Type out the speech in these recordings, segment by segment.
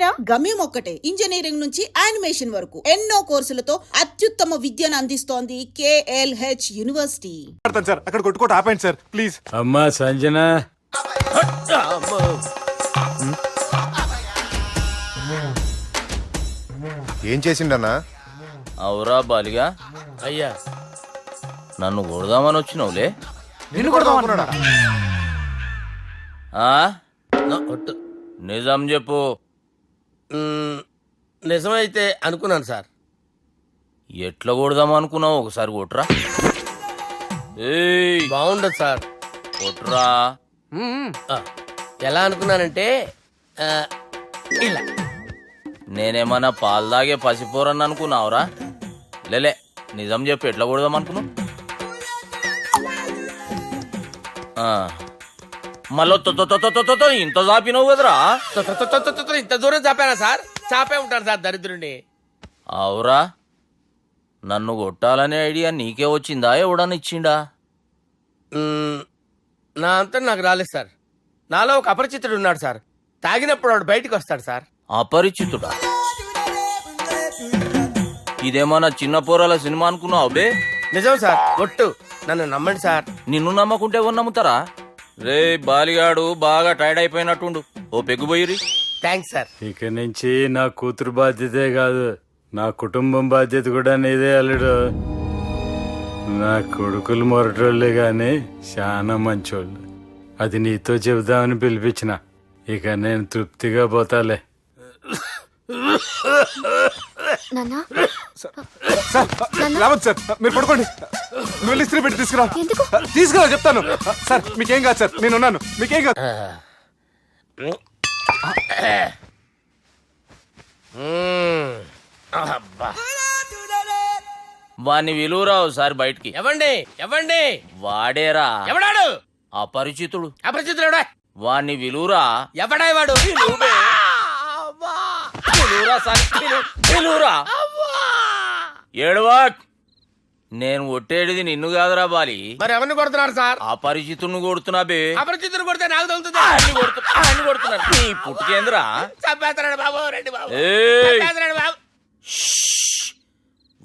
పేరా? గమ్యం ఒక్కటే, ఇంజనీరింగ్ నుంచి యానిమేషన్ వరకు ఎన్నో కోర్సులతో అత్యుత్తమ విద్యను అందిస్తోంది KLH యూనివర్సిటీ. సార్ అక్కడ కొట్టుకోట ఆపండి సార్ ప్లీజ్. అమ్మా సంజన, ఏం చేసిండన్నా? అవురా బాలిగా, అయ్యా నన్ను కొడదామని వచ్చినావులే. నిన్ను కొడదామన్నాడా? నిజం చెప్పు. నిజమైతే అనుకున్నాను సార్. ఎట్లా కొడదాం అనుకున్నావు? ఒకసారి కొట్రా. ఏయ్ బాగుండదు సార్. కొట్రా. ఆ, ఎలా అనుకున్నానంటే ఇలా. నేనేమన్నా పాలు తాగే పసిపోరని అనుకున్నావురా? లేలే, నిజం చెప్పు, ఎట్లా కొడదాం అనుకున్నావు? మళ్ళీ ఇంత చాపినావు కదరా? ఇంత దూరం చాపానా సార్? చాపే ఉంటాను సార్ దరిద్రుడిని. అవురా, నన్ను కొట్టాలనే ఐడియా నీకే వచ్చిందా? ఎవడన్నా ఇచ్చిండా? నా అంతా నాకు రాలేదు సార్. నాలో ఒక అపరిచితుడు ఉన్నాడు సార్. తాగినప్పుడు వాడు బయటికి వస్తాడు సార్. అపరిచితుడా? ఇదేమన్నా చిన్న పోరాల సినిమా అనుకున్నావు బే? నిజం సార్, ఒట్టు, నన్ను నమ్మండి సార్. నిన్ను నమ్మకుంటే ఎవరు నమ్ముతారా? రే బాలిగాడు బాగా టైర్డ్ అయిపోయినట్టుండు, ఓ పెగ్గుబోయిరి. Thanks sir. ఇక నుంచి నా కూతురు బాధ్యతే కాదు, నా కుటుంబం బాధ్యత కూడా నీదే అల్లుడు. నా కొడుకులు మొరటోళ్ళే గాని చాలా మంచోళ్ళు. అది నీతో చెబుదామని పిలిపించిన. ఇక నేను తృప్తిగా పోతాలే. రావద్దు సార్, మీరు పడుకోండి. నువ్వు ఇస్త్రీ పెట్టి తీసుకురా. తీసుకురా చెప్తాను సార్. మీకేం కాదు సార్, నేను ఉన్నాను. మీకేం కాదు. వాణ్ణి విలువరావు సార్ బయటికి. ఎవండి ఎవండి? వాడేరా. ఎవడాడు? అపరిచితుడు. అపరిచితుడు ఎవడా? వాణ్ణి విలువరా. ఎవడా వాడు? విలువరా సార్, విలువరా. ఏడవా, నేను ఒట్టేడిది నిన్ను కాదురా బాలి. మరి ఎవరిని కొడుతున్నారు సార్? అపరిచితుడిని కొడుతున్నా బే. అపరిచితుడు కొడితే నాకు తగులుతుంది. అన్ని కొడుతున్నారు. నీ పుట్టుకేంద్రా? చంపేస్తున్నాడు బాబు, రండి బాబు. ఏయ్, చంపేస్తున్నాడు బాబు.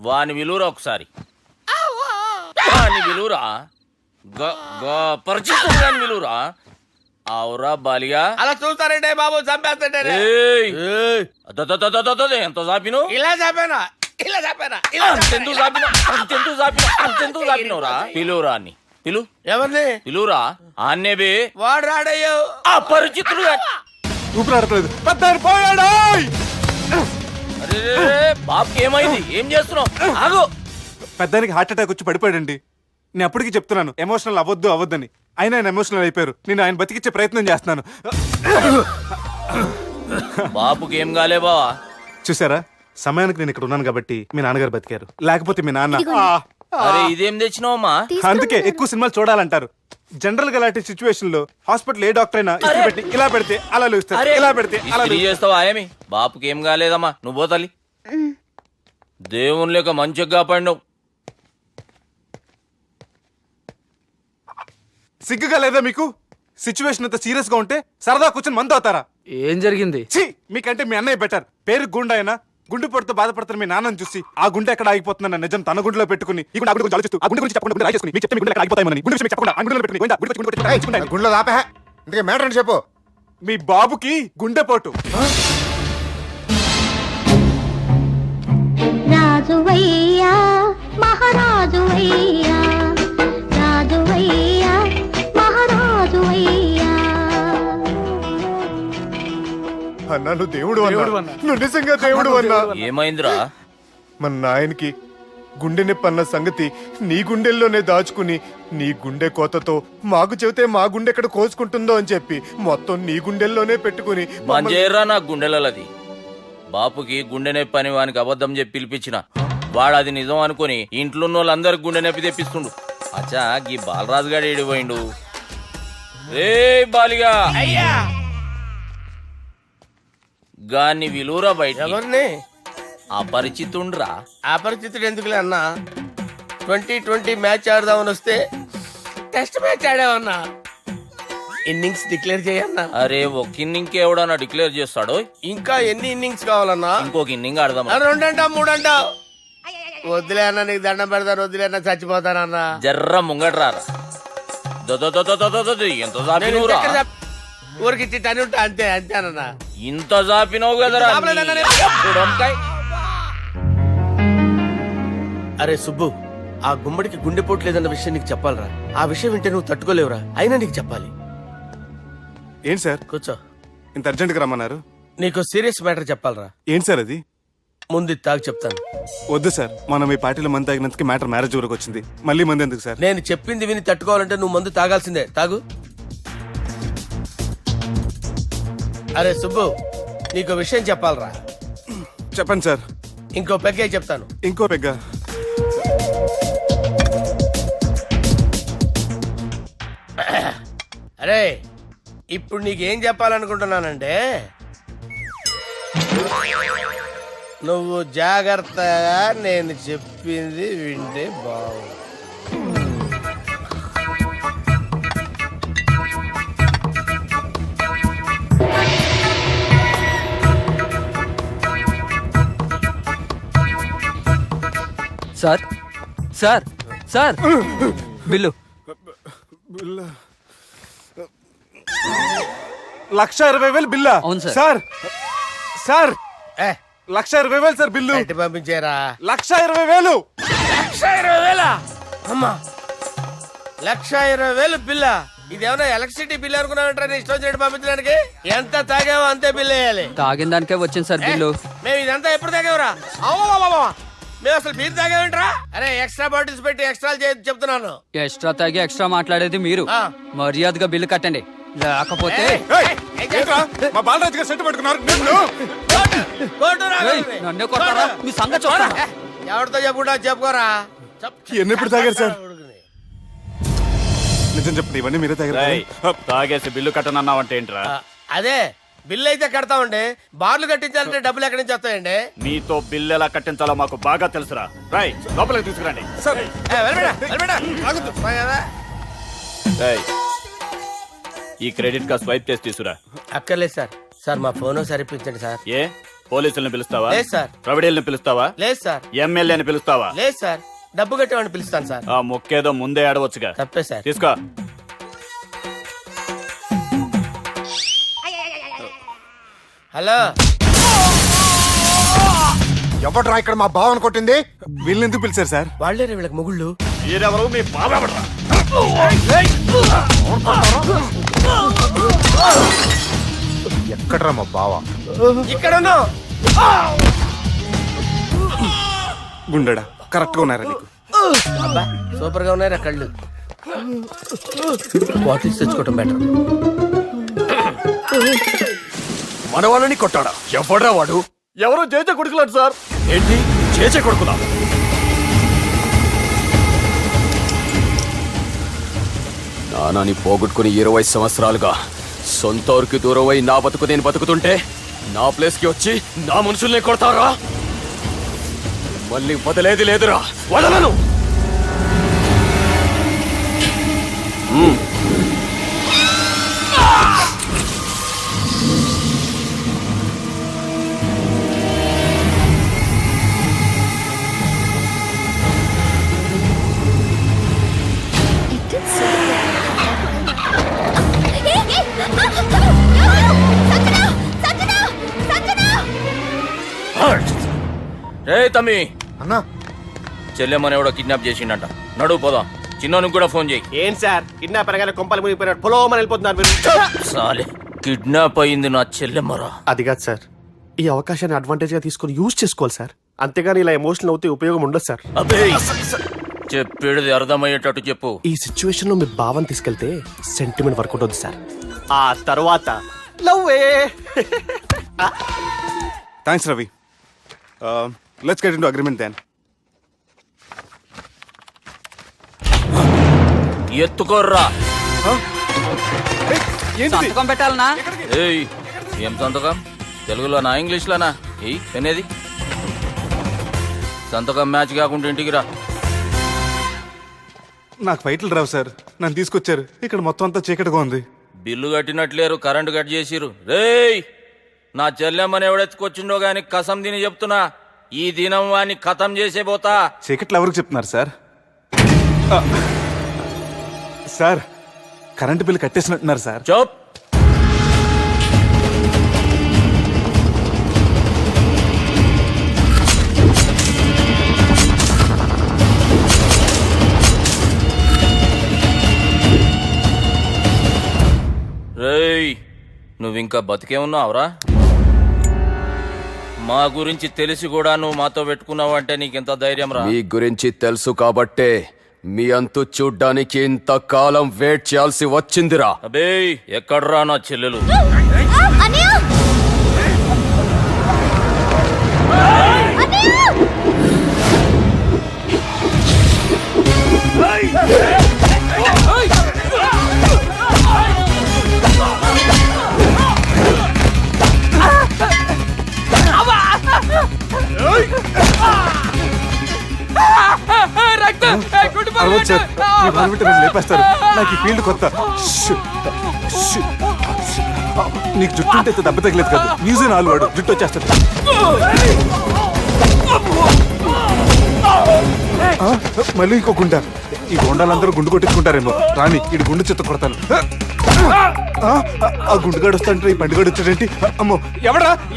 వాని విలువరా ఒకసారి. వాని విలువరా. పరిచితుడు అని విలువరా. అవురా బాలిగా. అలా చూస్తారంటే బాబు, చంపేస్తాడే. ఎంత చాపిను? ఇలా చంపానా? ఇలా చంపానా? అంతెందుకు చాపినవురా? పిలువురా అన్ని. పిలు. ఎవరిని పిలువురా. ఆన్నే బే. వాడు రాడయ్యో. అపరిచితుడు. ఊపిరాడట్లేదు. పెద్ద పోయాడు. అరే బాబుకి ఏమైంది? ఏం చేస్తున్నావు? ఆగు. పెద్దానికి హార్ట్ అటాక్ వచ్చి పడిపోయాడండి. నేను అప్పటికి చెప్తున్నాను ఎమోషనల్ అవ్వద్దని. అయినా ఆయన ఎమోషనల్ అయిపోయారు. నేను ఆయన బతికిచ్చే ప్రయత్నం చేస్తున్నాను. బాబుకి ఏం కాలే బావా? చూసారా, సమయానికి నేను ఇక్కడ ఉన్నాను కాబట్టి మీ నాన్నగారు బతికారు. లేకపోతే మీ నాన్న. అరే ఇదేం తెచ్చినావమ్మా? అందుకే ఎక్కువ సినిమాలు చూడాలంటారు. జనరల్ గా అలాంటి సిచ్యువేషన్ లో హాస్పిటల్ ఏ డాక్టర్ అయినా ఇస్త్రీ పెట్టి ఇలా పెడితే అలా లూస్తారు, ఇలా పెడితే అలా చేస్తావా? ఏమి బాపుకి ఏం కాలేదమ్మా, నువ్వు పోతాలి. దేవుని లేక మంచిగా పడినావు. సిగ్గుగా లేదా మీకు? సిచ్యువేషన్ అంత సీరియస్ గా ఉంటే సరదా కూర్చొని మందు అవుతారా? ఏం జరిగింది? ఛీ, మీకంటే మీ అన్నయ్య బెటర్. పేరు గుండె అయినా గుండె పొడితో బాధపడుతున్న మీ నాన్నని చూసి ఆ గుండె ఎక్కడ ఆగిపోతుందన్న నిజం తన గుండెలో పెట్టుకుని ఈ గుండె గురించి ఆలోచిస్తూ ఆ గుండె గురించి చెప్పకుండా గుండె రాజేసుకుని మీకు చెప్తే మీ గుండె ఎక్కడ ఆగిపోతాయని గుండె విషయం చెప్పకుండా ఆ గుండెలో పెట్టుకుని గుండెలో ఆపే. ఇంతకీ మ్యాటర్ అని చెప్పు. మీ బాబుకి గుండెపోటు. రాజువయ్యా మహారాజువయ్యా, రాజువయ్యా మహారాజువయ్యా. అన్నా నువ్వు దేవుడు అన్నా. నువ్వు నిజంగా దేవుడు అన్నా. ఏమైందిరా? మన నాయనకి గుండె నొప్పి అన్న సంగతి నీ గుండెల్లోనే దాచుకుని నీ గుండె కోతతో మాకు చెబితే మా గుండె ఎక్కడ కోసుకుంటుందో అని చెప్పి మొత్తం నీ గుండెల్లోనే పెట్టుకుని మంజేరా నా గుండెలది. బాపుకి గుండె నొప్పి అని వానికి అబద్ధం చెప్పి పిలిపించిన వాడు అది నిజం అనుకుని ఇంట్లో ఉన్న వాళ్ళందరికి గుండె నొప్పి తెప్పిస్తుండు. అచ్చా గీ బాలరాజు గారు ఏడిపోయిండు. రే బాలిగా, అయ్యా గాన్ని విలువరా బయట. ఎవరిని? అపరిచితుండ్రా. అపరిచితుడు ఎందుకులే అన్నా? 2020 మ్యాచ్ ఆడదామని వస్తే టెస్ట్ మ్యాచ్ ఆడావన్నా. ఇన్నింగ్స్ డిక్లేర్ చేయన్నా. అరే ఒక ఇన్నింగ్ ఎవడన్నా డిక్లేర్ చేస్తాడో ఇంకా ఎన్ని ఇన్నింగ్స్ కావాలన్నా? ఇంకొక ఇన్నింగ్ ఆడదాం. రెండంటా మూడంటావు? వద్దులే అన్న, నీకు దండం పెడతాను. వద్దులే అన్న, చచ్చిపోతానన్నా. జర్ర ముంగట్రారా. ఎంత జాపినవురా? ఊరికి టని ఉంటా అంతే అంతేనన్నా. ఇంత జాపినవు కదరా. జాపలేదన్నా నేను. ఇప్పుడు వంకాయ్. అరే సుబ్బు, ఆ గుమ్మడికి గుండెపోటు లేదన్న విషయం నీకు చెప్పాలరా. ఆ విషయం వింటే నువ్వు తట్టుకోలేవురా. అయినా నీకు చెప్పాలి. ఏంటి సార్ కూర్చో. ఇంత అర్జెంట్గా రమ్మన్నారు? నీకు సీరియస్ మ్యాటర్ చెప్పాలరా. ఏంటి సార్ అది? ముందు ఇది తాగు చెప్తాను. వద్దు సార్, మనం ఈ పార్టీలో మంది తాగినందుకు మ్యాటర్ మ్యారేజ్ వరకు వచ్చింది. మళ్ళీ మంది ఎందుకు సార్? నేను చెప్పింది విని తట్టుకోవాలంటే నువ్వు మందు తాగాల్సిందే. తాగు. అరే సుబ్బు, నీకు విషయం చెప్పాలరా. చెప్పండి సార్. ఇంకో పెగ్గే చెప్తాను. ఇంకో పెగ్గ. అరే ఇప్పుడు నీకేం చెప్పాలనుకుంటున్నానంటే, నువ్వు జాగ్రత్తగా నేను చెప్పింది వింటే బాగుంది. సార్ సార్ సార్ బిల్లు 1,20,000 బిల్లా? అవును సార్. సార్ సార్ ఏ 1,20,000 సార్ బిల్లు. బయట పంపించేరా. 1,20,000. 1,20,000 అమ్మా, 1,20,000 బిల్ల. ఇదేమన్నా ఎలక్ట్రిసిటీ బిల్ అనుకున్నామంటారా? నీ ఇష్టం చేయడం పంపించడానికి. ఎంత తాగావో అంతే బిల్ వేయాలి. తాగిన దానికే వచ్చింది సార్ బిల్లు. మేము ఇదంతా ఎప్పుడు తాగేవరా? మేము అసలు మీరు తాగేమంటారా? అరే ఎక్స్ట్రా బాటిల్స్ పెట్టి ఎక్స్ట్రా చెప్తున్నాను. ఎక్స్ట్రా తాగి ఎక్స్ట్రా మాట్లాడేది మీరు. ఆ. మర్యాదగా బిల్లు కట్టండి, లేకపోతే ఏయ్, ఏంట్రా? మా బాలరాజు గారు సెట్ పట్టుకున్నారు. నిన్ను ఏయ్, నన్నే కొడతారా? మీ సంగతి చూడరా? ఎవరితో చెప్పుకుంటా చెప్పుకోరా. ఎన్ని ఎప్పుడు తాగారు సార్? నిజం చెప్పండి, ఇవన్నీ మీరే తాగారు. తాగేసి బిల్లు కట్టనన్నావంటే ఏంట్రా? అదే బిల్లు అయితే కడతామండి. బార్లు కట్టించాలంటే డబ్బులు ఎక్కడి నుంచి వస్తాయండి? నీతో బిల్లు ఎలా కట్టించాలో మాకు బాగా తెలుసురా. రై లోపలికి తీసుకురండి. సార్ రేయ్, ఈ క్రెడిట్ కార్డ్ స్వైప్ చేసి తీసుకురా. అక్కర్లేదు సార్. సార్ మా ఫోన్ సరిపించండి సార్. ఏ పోలీసుల్ని పిలుస్తావా? లేదు సార్. ప్రొవిడీల్ని పిలుస్తావా? లేదు సార్. ఎమ్మెల్యేని పిలుస్తావా? లేదు సార్. డబ్బు కట్టేవాడిని పిలుస్తాను సార్. ఆ మొక్కేదో ముందే ఆడవచ్చుగా. తప్పే సార్. తీసుకో. హలో, ఎవడ్రా ఇక్కడ మా బావని కొట్టింది? వీళ్ళని ఎందుకు పిలిచారు సార్? వాళ్ళేరే వీళ్ళకి మొగుళ్ళు. మీరెవరు? మీ బాబెవడ్రా? ఎక్కడ్రా మా బావ? ఇక్కడ ఉన్నావు. గుండెడా కరెక్ట్ గా ఉన్నారా నీకు? అబ్బా సూపర్ గా ఉన్నాయిరా కళ్ళు. బాటిల్స్ తెచ్చుకోవటం బెటర్. మన వాళ్ళని కొట్టాడా? ఎవడ్రా వాడు? ఎవరో చేచే కొడుకులాడు సార్. ఏంటి చేచే కొడుకులా? నానాని పోగొట్టుకుని 20 సంవత్సరాలుగా సొంత ఊరికి దూరమై నా బతుకు నేను బతుకుతుంటే నా ప్లేస్ కి వచ్చి నా మనుషుల్ని కొడతారా? మళ్ళీ వదిలేది లేదురా, వదలను. రే తమ్మి, అన్నా చెల్లెమ్మని ఎవడో కిడ్నాప్ చేసిండట. నడువు పోదాం. చిన్నోనికి కూడా ఫోన్ చేయి. ఏం సార్ కిడ్నాప్ అనగానే కొంపలు మునిగిపోయినట్టు పొలోమని వెళ్ళిపోతున్నారు మీరు. సాలే, కిడ్నాప్ అయింది నా చెల్లెమ్మరా. అది కాదు సార్, ఈ అవకాశాన్ని అడ్వాంటేజ్ గా తీసుకొని యూజ్ చేసుకోవాలి సార్. అంతేగాని ఇలా ఎమోషనల్ అవుతే ఉపయోగం ఉండదు సార్. అబ్బే చెప్పేది అర్థమయ్యేటట్టు చెప్పు. ఈ సిచ్యువేషన్ లో మీ భావం తీసుకెళ్తే సెంటిమెంట్ వర్కౌట్ అవుతుంది సార్. ఆ తర్వాత లవ్వే. Thanks Ravi. Let's get into agreement then. ఎత్తుకోర్రా. సంతకం పెట్టాలనా? ఏయ్ ఏం సంతకం? తెలుగులోనా ఇంగ్లీష్లోనా? ఏయ్ పెనేది సంతకం మ్యాచ్ కాకుండా ఇంటికి రా. నాకు ఫైట్లు రావు సార్, నన్ను తీసుకొచ్చారు. ఇక్కడ మొత్తం అంతా చీకటిగా ఉంది. బిల్లు కట్టినట్లేరు, కరెంటు కట్ చేసిరు. రేయ్, నా చెల్లెమ్మని ఎవడెత్తుకొచ్చిండో గాని కసం తిని చెప్తున్నా, ఈ దినం వాణ్ణి ఖతం చేసే పోతా. చీకట్లో ఎవరికి చెప్తున్నారు సార్? సార్, కరెంటు బిల్లు కట్టేసినట్టున్నారు సార్. చోప్. రేయ్, నువ్వింకా బతికే ఉన్నావురా? మా గురించి తెలిసి కూడా నువ్వు మాతో పెట్టుకున్నావంటే నీకెంత ధైర్యం రా? మీ గురించి తెలుసు కాబట్టే మీ అంతు చూడ్డానికి ఇంతకాలం వెయిట్ చేయాల్సి వచ్చిందిరా. అబే, ఎక్కడ్రా నా చెల్లెలు? అరవద్దు సార్, మీ బాధ నన్ను లేపేస్తారు. నాకు ఈ ఫీల్డ్ కొత్త. నీకు జుట్టు ఉంటే దెబ్బ తగలేదు కదా, మ్యూజియం ఆలువాడు జుట్టు వచ్చేస్తాడు. మళ్ళీ ఇంకో గుండ. ఈ గుండాలందరూ గుండు కొట్టించుకుంటారేమో. రాని ఇటు గుండు చెత్త కొడతాను. ఆ గుండుగాడు వస్తాంటే ఈ పండుగడు వచ్చాడేంటి? అమ్మో,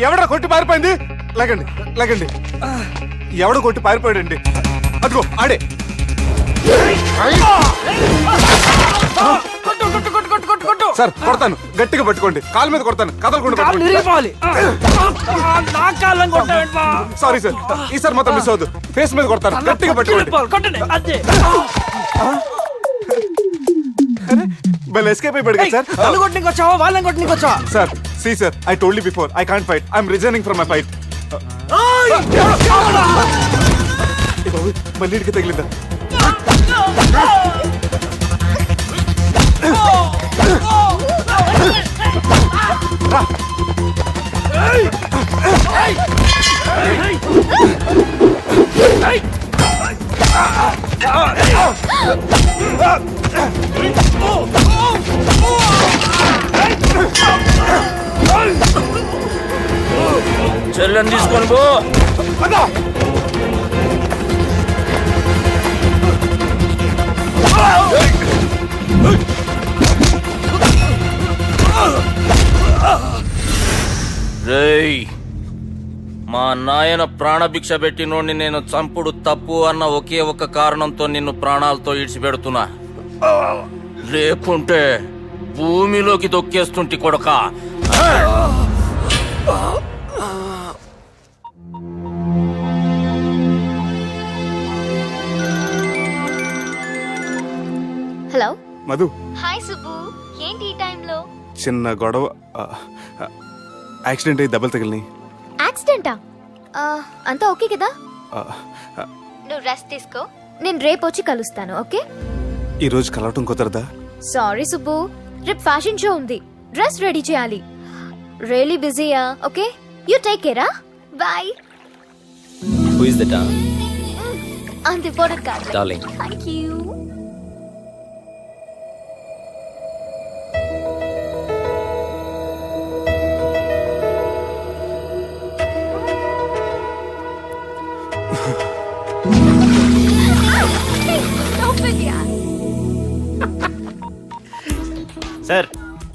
ఎవడా కొట్టి పారిపోయింది? లేకండి లేకండి, ఎవడ కొట్టి పారిపోయాడండి? అదిగో ఆడే. సార్ కొడతాను, గట్టిగా పట్టుకోండి. కాలు మీద కొడతాను, కదలకుండా పట్టుకోండి. సారీ సార్, ఈసారి మొత్తం మిస్ అవద్దు. ఫేస్ మీద కొడతాను, గట్టిగా పట్టుకోండి. ఎస్కేప్ అయిపోయాడు కదా sir. Sir, see sir, I told you before, I can't fight. I'm resigning from my fight. మళ్ళీ ఇడికి తగిలిందా? చెల్లెని తీసుకొని పో. రేయ్, మా నాయన ప్రాణభిక్ష పెట్టినోడిని నేను చంపుడు తప్పు అన్న ఒకే ఒక్క కారణంతో నిన్ను ప్రాణాలతో ఇడిచిపెడుతున్నా. లేకుంటే భూమిలోకి తొక్కేస్తుంటి కొడకా. హలో మధు. హాయ్ సుబ్బు, ఏంటి ఈ టైంలో? చిన్న గొడవ, యాక్సిడెంట్ అయ్యి దెబ్బలు తగిలినాయి. యాక్సిడెంటా? అంతా ఓకే కదా? నువ్వు రెస్ట్ తీసుకో, నేను రేపు వచ్చి కలుస్తాను. ఓకే? ఈ రోజు కలవటం కుదరదా? సారీ సుబ్బు, రేపు ఫ్యాషన్ షో ఉంది, డ్రెస్ రెడీ చేయాలి. రియలీ బిజీయా? Okay, you take care. Bye. Who is that? అంత ఇంపార్టెంట్ కాదు. Darling. Thank you. సార్,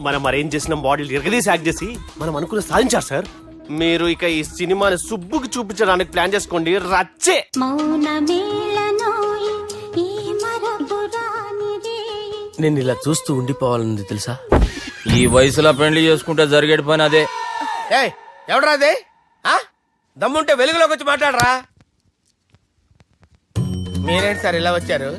మనం అరేంజ్ చేసిన మోడల్ ఎరగదీసి యాక్ట్ చేసి మనం అనుకున్న సాధించారు సార్. మీరు ఇక ఈ సినిమాని సుబ్బుకి చూపించడానికి ప్లాన్ చేసుకోండి. రచ్చే. నేను ఇలా చూస్తూ ఉండిపోవాలనుంది తెలుసా? ఈ వయసులో పెళ్లి చేసుకుంటే జరిగేటి పని అదే. ఏయ్, ఎవడరా అదే? దమ్ముంటే వెలుగులోకి వచ్చి మాట్లాడరా. మీరేంటి సార్ ఇలా వచ్చారు?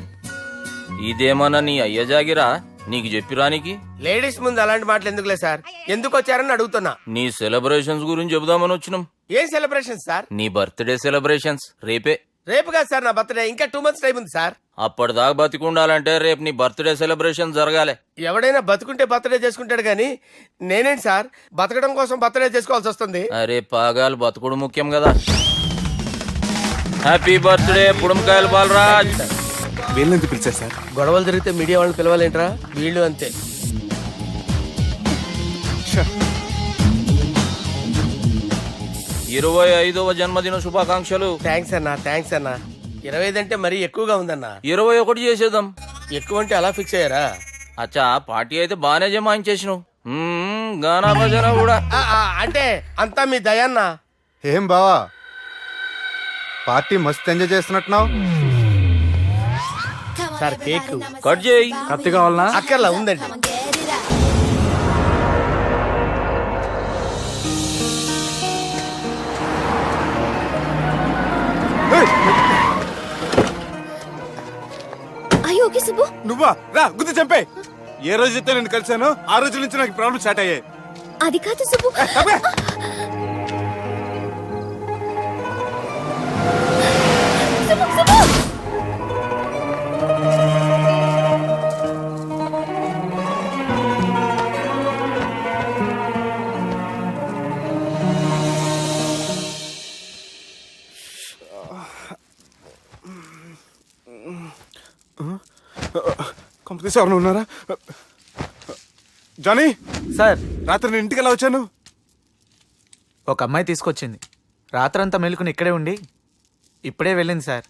ఇదేమన్నా నీ అయ్య జాగిరా నీకు చెప్పిరానికి? లేడీస్ ముందు అలాంటి మాటలు ఎందుకులే సార్, ఎందుకు వచ్చారని అడుగుతున్నా. నీ సెలబ్రేషన్స్ గురించి చెబుదామని వచ్చినాం. ఏం సెలబ్రేషన్ సార్? నీ బర్త్డే సెలబ్రేషన్స్ రేపే. రేపు కాదు సార్ నా బర్త్డే, ఇంకా 2 months టైం ఉంది సార్. అప్పటిదాకా బతికుండాలంటే రేపు నీ బర్త్డే సెలబ్రేషన్ జరగాలి. ఎవడైనా బతుకుంటే బర్త్డే చేసుకుంటాడు గానీ నేనేంటి సార్ బతకడం కోసం బర్త్డే చేసుకోవాల్సి వస్తుంది? అరే పాగాలు, బతుకుడు ముఖ్యం కదా. హ్యాపీ బర్త్డే పుడంకాయలు బాలరాజ్. వీళ్ళెందుకు పిలిచారు సార్? గొడవలు జరిగితే మీడియా వాళ్ళని పిలవాలేంట్రా? వీళ్ళు అంతే. 25వ జన్మదిన శుభాకాంక్షలు. థ్యాంక్స్ అన్నా 25 అంటే మరీ ఎక్కువగా ఉందన్నా. 21 చేసేద్దాం. ఎక్కువ అంటే అలా ఫిక్స్ అయ్యారా? అచ్చా పార్టీ అయితే బాగానే జమాయించేసినావు. గానా భజన కూడా. అంటే అంతా మీ దయన్నా. ఏం బావా పార్టీ మస్తు ఎంజాయ్ చేస్తున్నట్టున్నావు. సార్ కేక్ కట్ చేయి. కత్తి కావాలనా? అక్కర్లా ఉందండి. అయ్యో ఓకే సుబ్బు. నువ్వా? రా గుద్ది చంపే. ఏ రోజైతే నేను కలిసానో ఆ రోజు నుంచి నాకు ప్రాబ్లం స్టార్ట్ అయ్యాయి. అది కాదు సుబ్బు. సుబ్బు, సుబ్బు. కంపెనీస్ ఎవరైనా ఉన్నారా? జానీ సార్, రాత్రి నేను ఇంటికి ఎలా వచ్చాను? ఒక అమ్మాయి తీసుకొచ్చింది. రాత్రంతా మెలుకుని ఇక్కడే ఉండి ఇప్పుడే వెళ్ళింది సార్.